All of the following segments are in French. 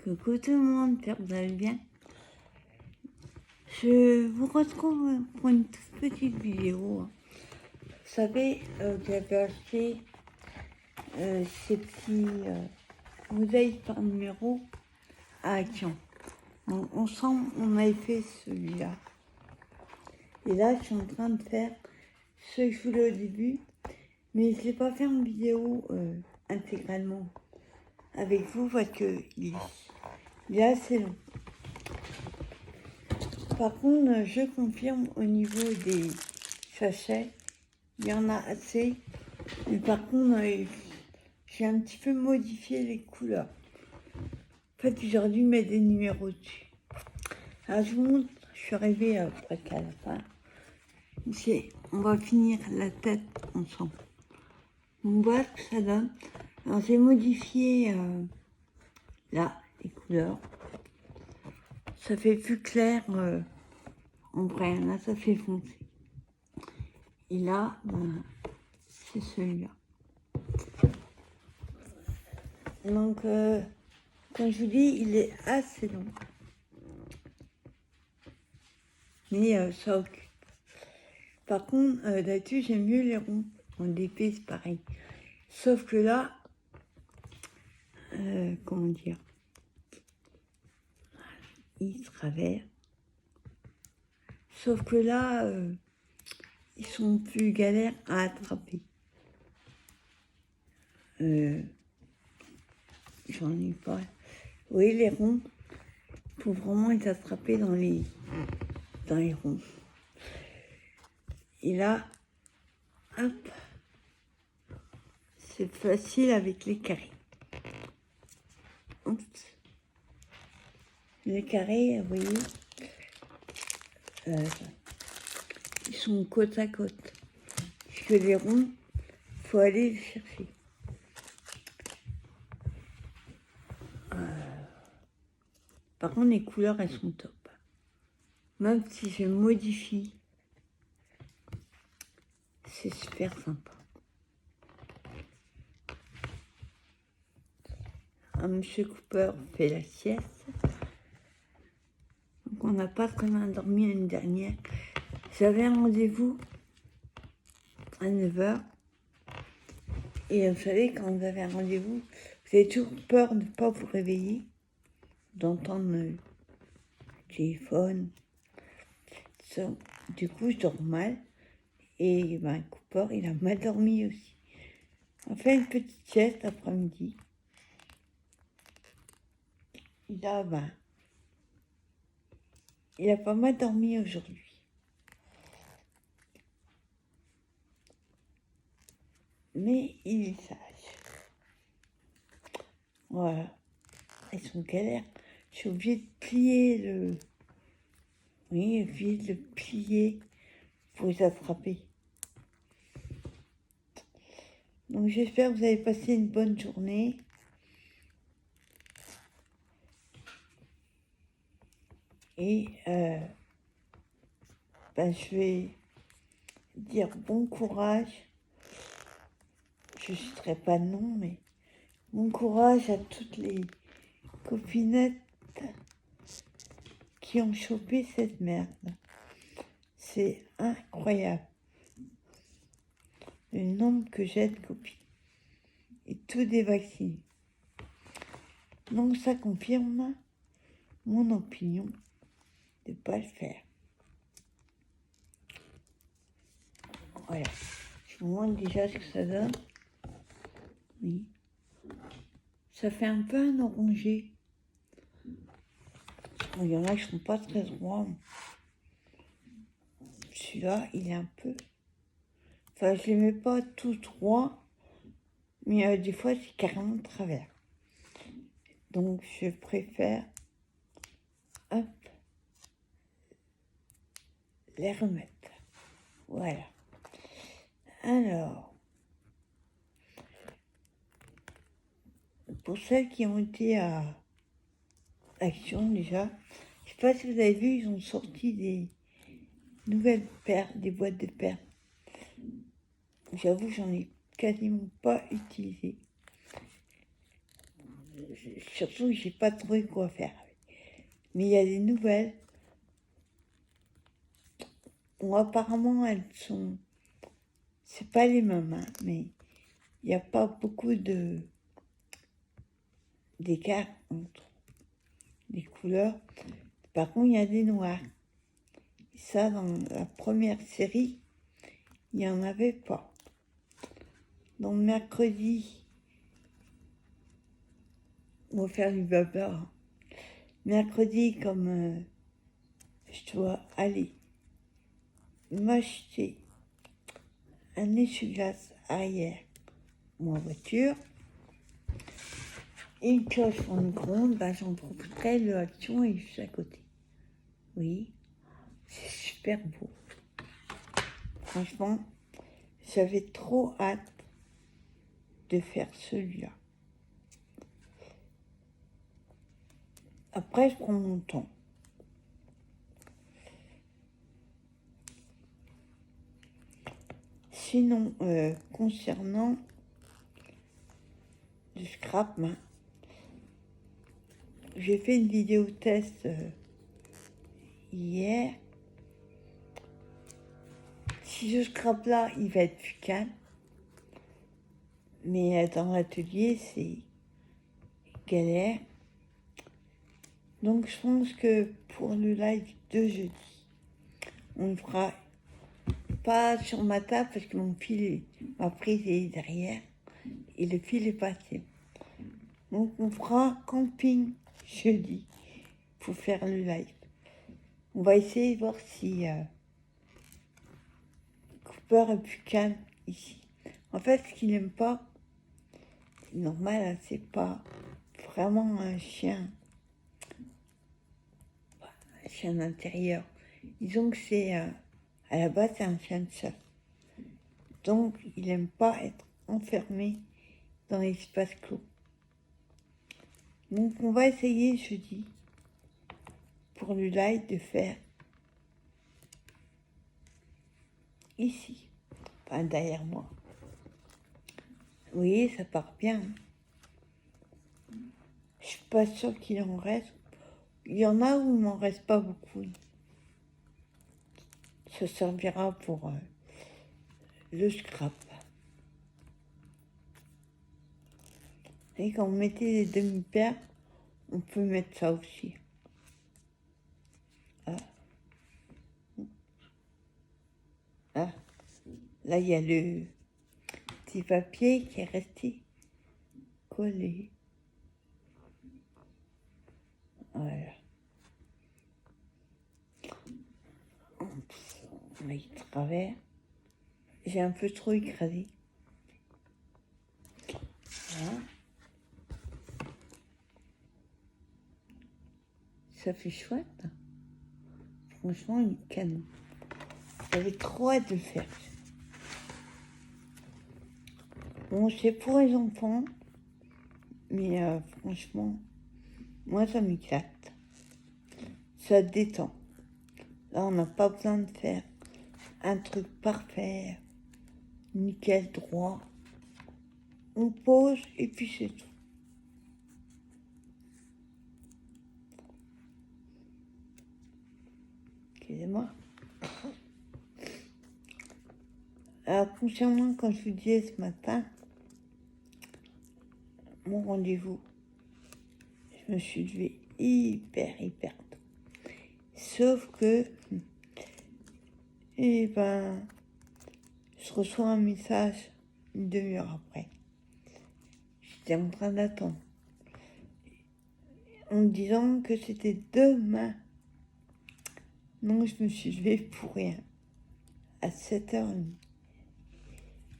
Coucou tout le monde, j'espère que vous allez bien. Je vous retrouve pour une toute petite vidéo. Vous savez, j'avais acheté ces petits bouteilles par numéro à Action. Ensemble, on avait fait celui-là. Et là, je suis en train de faire ce que je voulais au début, mais je ne l'ai pas fait en vidéo intégralement avec vous parce qu'il est assez long. Par contre, je confirme au niveau des sachets, il y en a assez. Mais par contre, j'ai un petit peu modifié les couleurs. En fait, j'aurais dû mettre des numéros dessus. Alors, je vous montre, je suis arrivée presque à la fin. On va finir la tête ensemble. On voit ce que ça donne. Alors, j'ai modifié là les couleurs. Ça fait plus clair en vrai. Là, ça fait foncé. Et là, c'est celui-là. Donc, comme je vous dis, il est assez long. Mais ça occupe. Par contre, d'habitude, j'aime mieux les ronds. En DP, c'est pareil. Sauf que là, comment dire, ils se travers. Sauf que là, ils sont plus galères à attraper. J'en ai pas. Vous voyez, les ronds, il faut vraiment les attraper dans les ronds. Et là, hop, c'est facile avec les carrés. Oups. Les carrés, vous voyez, ils sont côte à côte. Parce que les ronds, il faut aller les chercher. Par contre, les couleurs, elles sont top. Même si je modifie, c'est super sympa. Monsieur Cooper fait la sieste. Donc, on n'a pas très bien dormi l'année dernière. J'avais un rendez-vous à 9h. Et vous savez, quand vous avez un rendez-vous, vous avez toujours peur de ne pas vous réveiller, d'entendre le téléphone. Ça. Du coup, je dors mal. Et Cooper, il a mal dormi aussi. On fait une petite sieste après-midi. Il a pas mal dormi aujourd'hui. Mais il est sage. Voilà. Ils sont galères. Je suis obligée de plier le... Oui, obligée de le plier pour les attraper. Donc j'espère que vous avez passé une bonne journée. Et je vais dire bon courage. Je ne citerai pas de nom, mais bon courage à toutes les copinettes qui ont chopé cette merde. C'est incroyable. Le nombre que j'ai de copines. Et tout des vaccinés. Donc ça confirme mon opinion de ne pas le faire. Voilà. Je vous montre déjà ce que ça donne. Oui. Ça fait un peu un orangé. Bon, il y en a qui ne sont pas très droits. Celui-là, il est un peu... Enfin, je ne les mets pas tout droit, mais des fois, c'est carrément de travers. Donc, je préfère, hop, les remettre. Voilà. Alors, pour celles qui ont été à Action déjà, je ne sais pas si vous avez vu, ils ont sorti des nouvelles paires, des boîtes de paires. J'avoue, j'en ai quasiment pas utilisé. Surtout, j'ai pas trouvé quoi faire. Mais il y a des nouvelles. Bon, apparemment, elles sont... C'est pas les mêmes, hein, mais il n'y a pas beaucoup d'écart entre les couleurs. Par contre, il y a des noirs. Et ça, dans la première série, il n'y en avait pas. Donc, mercredi, on va faire du baba. Mercredi, comme je dois aller m'acheter un essuie-glace arrière pour ma voiture et une cloche pour le micro-ondes, ben, j'en profiterai, le Action est juste à côté. Oui, c'est super beau. Franchement, j'avais trop hâte de faire celui-là. Après, je prends mon temps. Sinon, concernant le scrap, hein, j'ai fait une vidéo test hier. Si ce scrap là, il va être plus calme. Mais dans l'atelier, c'est galère. Donc je pense que pour le live de jeudi, on le fera pas sur ma table parce que ma prise est derrière et le fil est passé. Donc on fera camping jeudi pour faire le live. On va essayer de voir si Cooper est plus calme ici. En fait, ce qu'il n'aime pas, c'est normal, hein, c'est pas vraiment un chien d'intérieur. Disons que c'est à la base c'est un chien de chasse. Donc il n'aime pas être enfermé dans l'espace clos. Donc on va essayer jeudi pour le live de faire ici, enfin derrière moi. Vous voyez, ça part bien. Je suis pas sûre qu'il en reste. Il y en a où il m'en reste pas beaucoup. Ça servira pour le scrap. Et quand on mettait les demi-paires, on peut mettre ça aussi. Ah. Ah. Là, il y a le petit papier qui est resté collé. Voilà. On va y travers. J'ai un peu trop écrasé. Voilà. Ça fait chouette. Franchement, une canne. J'avais trop hâte de le faire. Bon, c'est pour les enfants, mais franchement, moi, ça m'éclate. Ça détend. Là, on n'a pas besoin de faire un truc parfait, nickel, droit. On pose et puis c'est tout. Excusez-moi. Alors, concernant, quand je vous disais ce matin, mon rendez-vous, je me suis levée hyper tôt. Sauf que, eh ben, je reçois un message une demi-heure après. J'étais en train d'attendre. En me disant que c'était demain. Non, je me suis levée pour rien. À 7h30.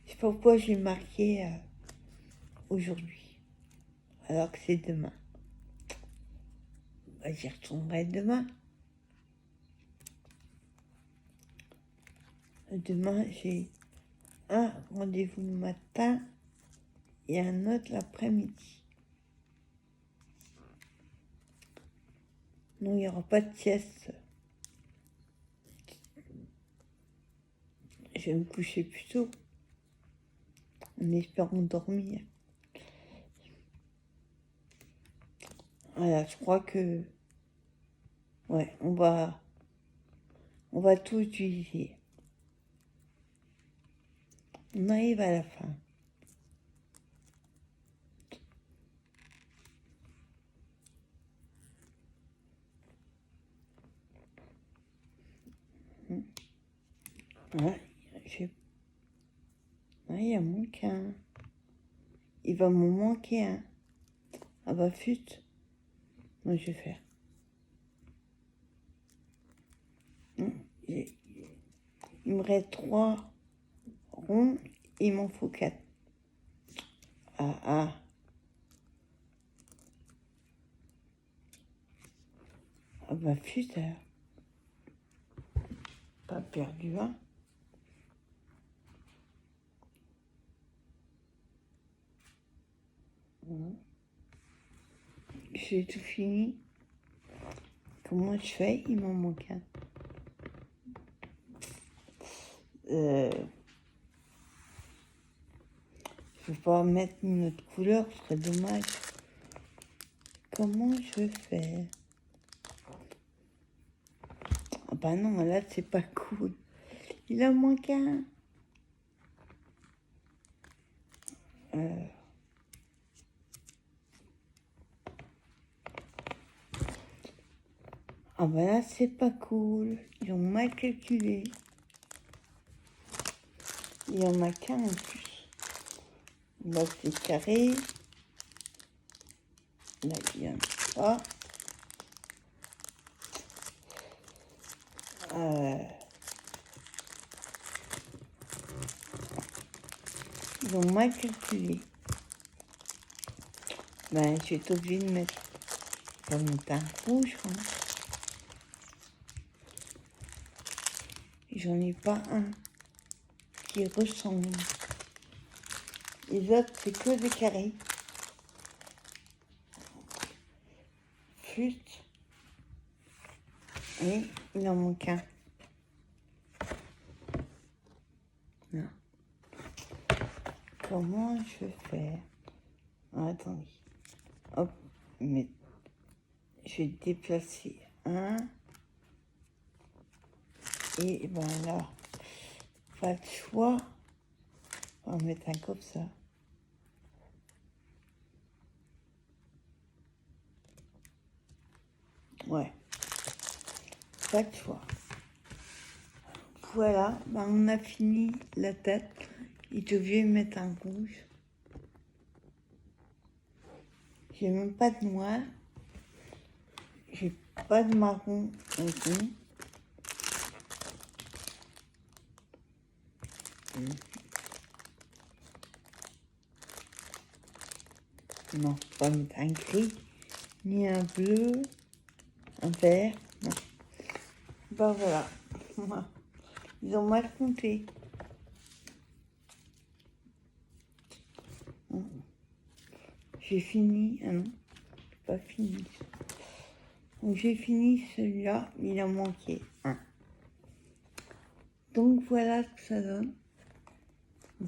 Je sais pas pourquoi j'ai marqué aujourd'hui. Alors que c'est demain. Bah, j'y retournerai demain. Demain, j'ai un rendez-vous le matin et un autre l'après-midi. Non, il n'y aura pas de sieste. Je vais me coucher plus tôt, en espérant dormir. Voilà, je crois que... Ouais, on va tout utiliser. On arrive à la fin. Ouais, il en manque un. Il va m'en manquer un. Ah bah fut. Moi je vais faire. Il me reste 3 ronds, il m'en faut 4. Ah. Ah bah fut alors. Pas perdu, hein. J'ai tout fini. Comment je fais? Il m'en manque un. Je vais pas mettre une autre couleur, ce serait dommage. Comment je fais? Ah bah non, là c'est pas cool. Il en manque un. Ah bah là c'est pas cool. Ils ont mal calculé. Il y en a qu'un en plus. Là c'est carré. Là il y en a pas. Ils ont mal calculé. Ben, je suis obligée de mettre un rouge. Hein. J'en ai pas un qui ressemble. Les autres, c'est que des carrés. Flûte. Et il en manque un. Non. Comment je vais faire? Ah, attendez. Hop, mais je vais déplacer un. Et ben là, pas de choix. On va mettre un comme ça. Ouais. Pas de choix. Voilà, ben on a fini la tête. Il devait mettre un rouge. J'ai même pas de noir. J'ai pas de marron aussi. Non, pas mettre un gris, ni un bleu, un vert. Non. Ben voilà. Ils ont mal compté. J'ai fini. Ah non, pas fini. Donc j'ai fini celui-là, il en manquait un. Donc voilà ce que ça donne.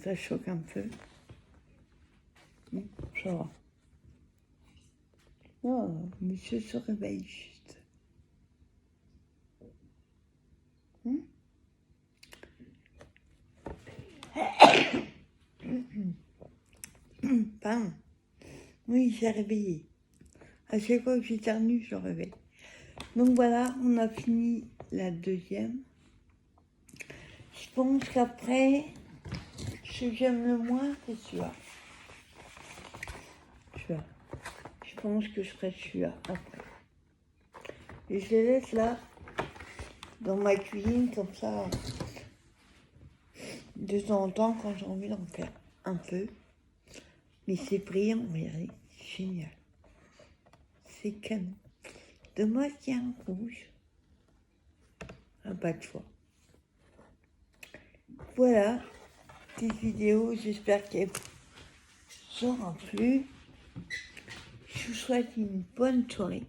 Ça choque un peu. Ça va. Oh, monsieur se réveille juste. Pardon. Oui, j'ai réveillé. À chaque fois que j'éternue, je réveille. Donc voilà, on a fini la deuxième. Je pense qu'après, ce que j'aime le moins, c'est celui-là. Je pense que je ferai celui-là après. Et je les laisse là, dans ma cuisine, comme ça, de temps en temps, quand j'ai envie d'en faire un peu. Mais c'est brillant, regardez, c'est génial. C'est canon. Dommage qu'il y a un rouge. Ah, pas de choix. Voilà, petite vidéo, j'espère qu'elle vous aura plu. Je vous souhaite une bonne soirée.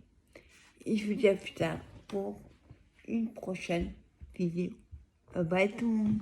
Et je vous dis à plus tard pour une prochaine vidéo. Bye bye tout le monde.